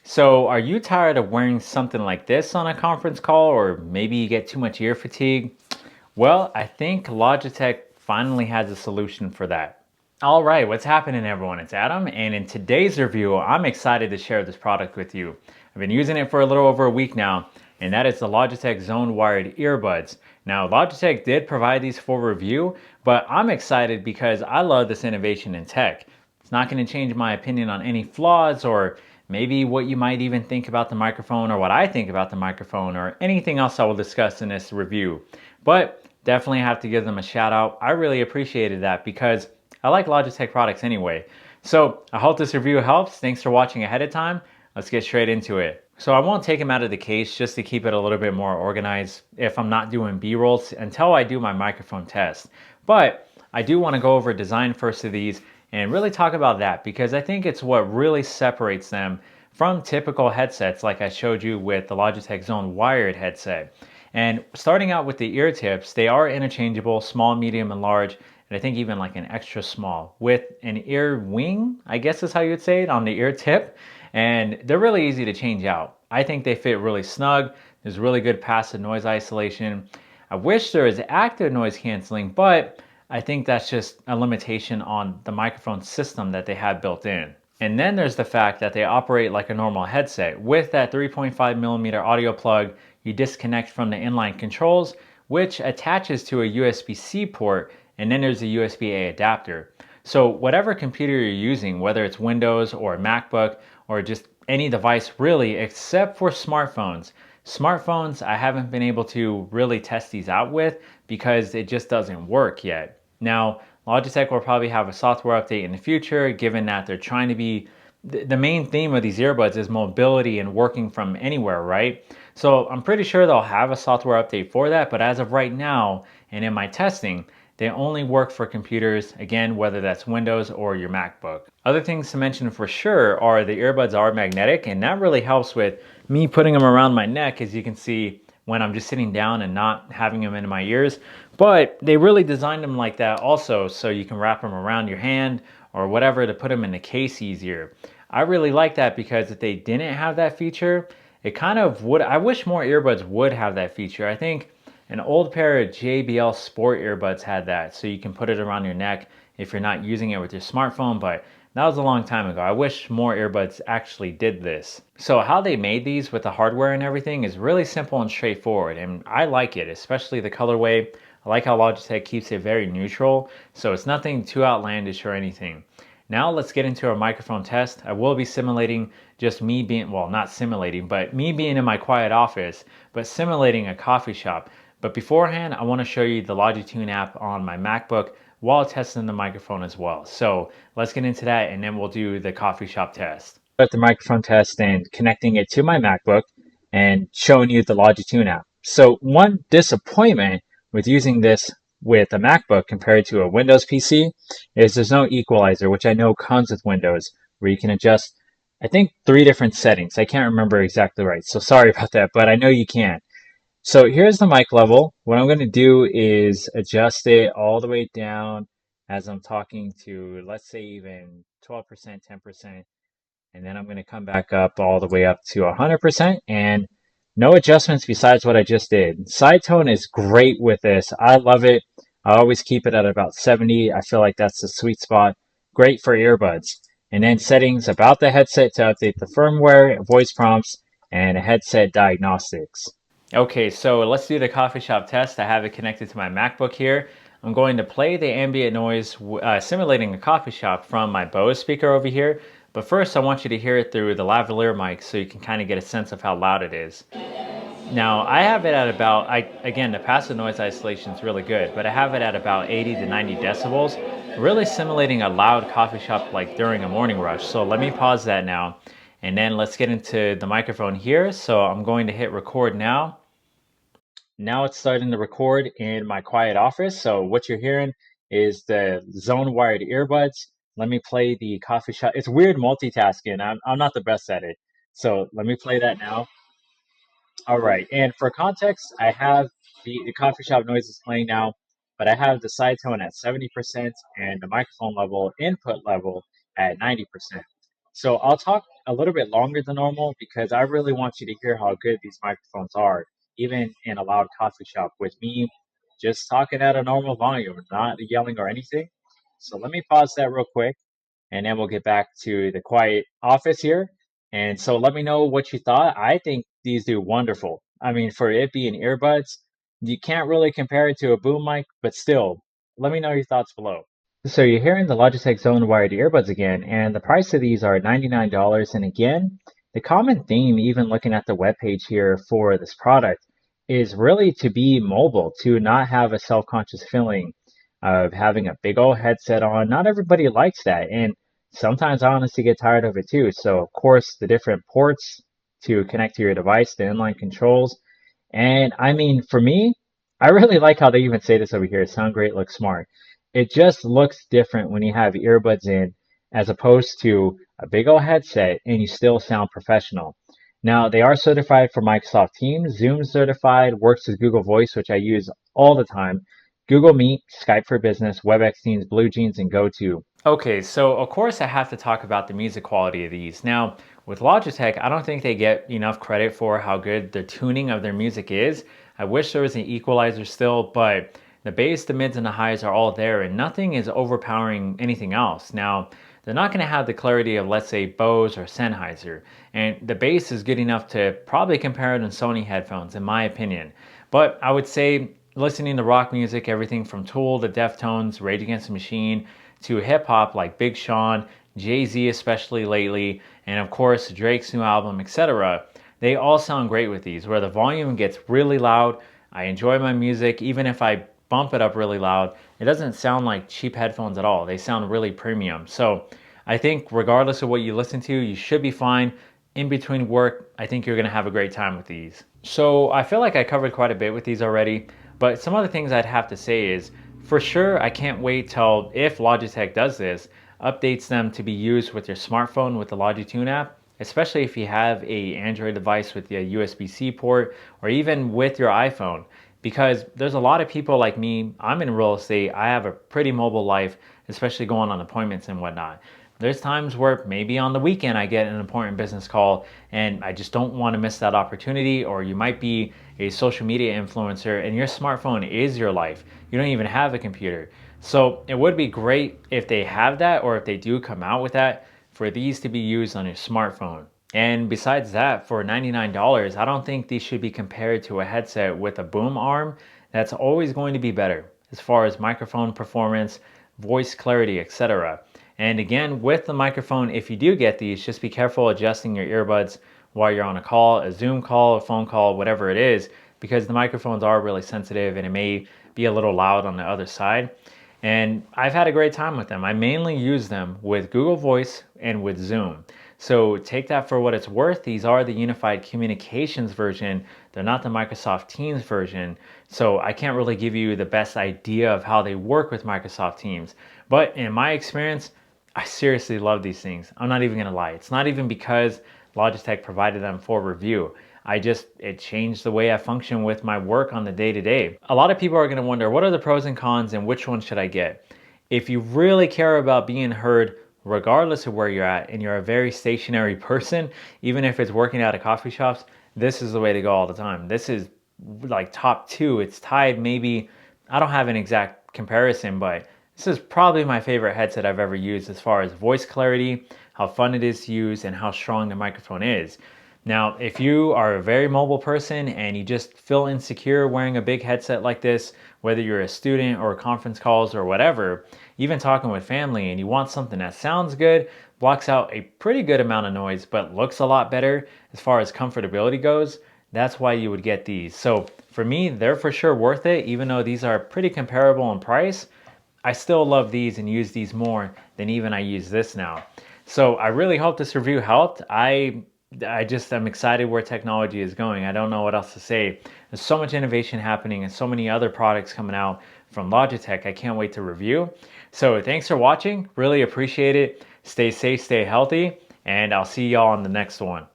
So, are you tired of wearing something like this on a conference call, or maybe you get too much ear fatigue? Well, I think Logitech finally has a solution for that. All right, what's happening, everyone? It's Adam, and in today's review, I'm excited to share this product with you. I've been using it for a little over a week now, and that is the Logitech Zone Wired Earbuds. Now, Logitech did provide these for review, but I'm excited because I love this innovation in tech. It's not going to change my opinion on any flaws or maybe what you might even think about the microphone or what I think about the microphone or anything else I will discuss in this review. But definitely have to give them a shout out. I really appreciated that because I like Logitech products anyway. So I hope this review helps. Thanks for watching ahead of time. Let's get straight into it. So I won't take them out of the case just to keep it a little bit more organized if I'm not doing B-rolls until I do my microphone test. But I do want to go over design first of these and really talk about that because I think it's what really separates them from typical headsets like I showed you with the Logitech Zone wired headset. And starting out with the ear tips, they are interchangeable, small, medium, and large, and I think even like an extra small with an ear wing, I guess is how you would say it, on the ear tip. And they're really easy to change out. I think they fit really snug. There's really good passive noise isolation. I wish there was active noise canceling, but I think that's just a limitation on the microphone system that they have built in. And then there's the fact that they operate like a normal headset. With that 3.5 millimeter audio plug, you disconnect from the inline controls, which attaches to a USB-C port, and then there's a USB-A adapter. So whatever computer you're using, whether it's Windows or a MacBook or just any device really, except for smartphones. Smartphones, I haven't been able to really test these out with because it just doesn't work yet. Now, Logitech will probably have a software update in the future, given that they're trying to be the main theme of these earbuds is mobility and working from anywhere, right? So I'm pretty sure they'll have a software update for that, but as of right now, and in my testing, they only work for computers, again, whether that's Windows or your MacBook. Other things to mention for sure are the earbuds are magnetic, and that really helps with me putting them around my neck, as you can see when I'm just sitting down and not having them in my ears. But they really designed them like that also, so you can wrap them around your hand or whatever to put them in the case easier. I really like that because if they didn't have that feature, it kind of would. I wish more earbuds would have that feature. I think an old pair of JBL Sport earbuds had that, so you can put it around your neck if you're not using it with your smartphone, but that was a long time ago. I wish more earbuds actually did this. So how they made these with the hardware and everything is really simple and straightforward, and I like it, especially the colorway. I like how Logitech keeps it very neutral, so it's nothing too outlandish or anything. Now let's get into our microphone test. I will be simulating just me being, well, not simulating, but me being in my quiet office, but simulating a coffee shop. But beforehand, I want to show you the Logi Tune app on my MacBook while testing the microphone as well. So let's get into that and then we'll do the coffee shop test. Start the microphone test and connecting it to my MacBook and showing you the Logi Tune app. So one disappointment with using this with a MacBook compared to a Windows PC is there's no equalizer, which I know comes with Windows, where you can adjust, I think, 3 different settings. I can't remember exactly right, so sorry about that, but I know you can. So here's the mic level. What I'm going to do is adjust it all the way down as I'm talking to, let's say, even 12%, 10%, and then I'm going to come back up all the way up to 100%, and no adjustments besides what I just did. Side tone is great with this. I love it. I always keep it at about 70. I feel like that's the sweet spot. Great for earbuds. And then settings about the headset to update the firmware, voice prompts, and headset diagnostics. Okay, so let's do the coffee shop test. I have it connected to my MacBook here. I'm going to play the ambient noise simulating a coffee shop from my Bose speaker over here. But first, I want you to hear it through the lavalier mic so you can kind of get a sense of how loud it is. Now, I have it at about, again, the passive noise isolation is really good, but I have it at about 80 to 90 decibels, really simulating a loud coffee shop like during a morning rush. So let me pause that now, and then let's get into the microphone here. So I'm going to hit record now. Now it's starting to record in my quiet office. So what you're hearing is the zone wired earbuds. Let me play the coffee shop. It's weird multitasking. I'm not the best at it. So let me play that now. All right. And for context, I have the coffee shop noise is playing now, but I have the side tone at 70% and the microphone level, input level at 90%. So I'll talk a little bit longer than normal because I really want you to hear how good these microphones are, even in a loud coffee shop with me just talking at a normal volume, not yelling or anything. So let me pause that real quick and then we'll get back to the quiet office here. And so let me know what you thought. I think these do wonderful. I mean, for it being earbuds, you can't really compare it to a boom mic, but still, let me know your thoughts below. So you're hearing the Logitech Zone wired earbuds again, and the price of these are $99. And again, the common theme, even looking at the webpage here for this product, is really to be mobile, to not have a self-conscious feeling of having a big old headset on. Not everybody likes that, and sometimes I honestly get tired of it too. So of course, the different ports to connect to your device, the inline controls, and I mean, for me, I really like how they even say this over here. Sound great, look smart. It just looks different when you have earbuds in as opposed to a big old headset and you still sound professional. Now, they are certified for Microsoft Teams, Zoom certified, works with Google Voice, which I use all the time, Google Meet, Skype for Business, WebEx Teams, BlueJeans, and GoTo. Okay, so of course I have to talk about the music quality of these. Now, with Logitech, I don't think they get enough credit for how good the tuning of their music is. I wish there was an equalizer still, but the bass, the mids, and the highs are all there, and nothing is overpowering anything else. Now, they're not going to have the clarity of, let's say, Bose or Sennheiser, and the bass is good enough to probably compare it to Sony headphones, in my opinion. But I would say listening to rock music, everything from Tool to Deftones, Rage Against the Machine, to hip hop like Big Sean, Jay-Z especially lately, and of course Drake's new album, etc. They all sound great with these, where the volume gets really loud. I enjoy my music, even if I bump it up really loud. It doesn't sound like cheap headphones at all. They sound really premium. So I think regardless of what you listen to, you should be fine. In between work, I think you're gonna have a great time with these. So I feel like I covered quite a bit with these already, but some other things I'd have to say is, for sure, I can't wait till, if Logitech does this, updates them to be used with your smartphone with the Logi Tune app, especially if you have a Android device with a USB-C port or even with your iPhone. Because there's a lot of people like me, I'm in real estate, I have a pretty mobile life, especially going on appointments and whatnot. There's times where maybe on the weekend I get an important business call and I just don't want to miss that opportunity, or you might be a social media influencer and your smartphone is your life. You don't even have a computer. So it would be great if they have that, or if they do come out with that, for these to be used on your smartphone. And besides that, for $99, I don't think these should be compared to a headset with a boom arm. That's always going to be better as far as microphone performance, voice clarity, etc. And again, with the microphone, if you do get these, just be careful adjusting your earbuds while you're on a call, a Zoom call, a phone call, whatever it is, because the microphones are really sensitive and it may be a little loud on the other side. And I've had a great time with them. I mainly use them with Google Voice and with Zoom. So take that for what it's worth. These are the unified communications version. They're not the Microsoft Teams version. So I can't really give you the best idea of how they work with Microsoft Teams. But in my experience, I seriously love these things. I'm not even gonna lie. It's not even because Logitech provided them for review. It changed the way I function with my work on the day to day. A lot of people are gonna wonder, what are the pros and cons and which one should I get? If you really care about being heard, regardless of where you're at, and you're a very stationary person, even if it's working out at coffee shops, this is the way to go all the time. This is like top two. It's tied maybe, I don't have an exact comparison, but this is probably my favorite headset I've ever used as far as voice clarity, how fun it is to use, and how strong the microphone is. Now, if you are a very mobile person and you just feel insecure wearing a big headset like this, whether you're a student or conference calls or whatever, even talking with family, and you want something that sounds good, blocks out a pretty good amount of noise, but looks a lot better as far as comfortability goes, that's why you would get these. So for me, they're for sure worth it, even though these are pretty comparable in price. I still love these and use these more than even I use this now. So I really hope this review helped. I just am excited where technology is going. I don't know what else to say. There's so much innovation happening and so many other products coming out from Logitech. I can't wait to review. So thanks for watching. Really appreciate it. Stay safe, stay healthy, and I'll see y'all on the next one.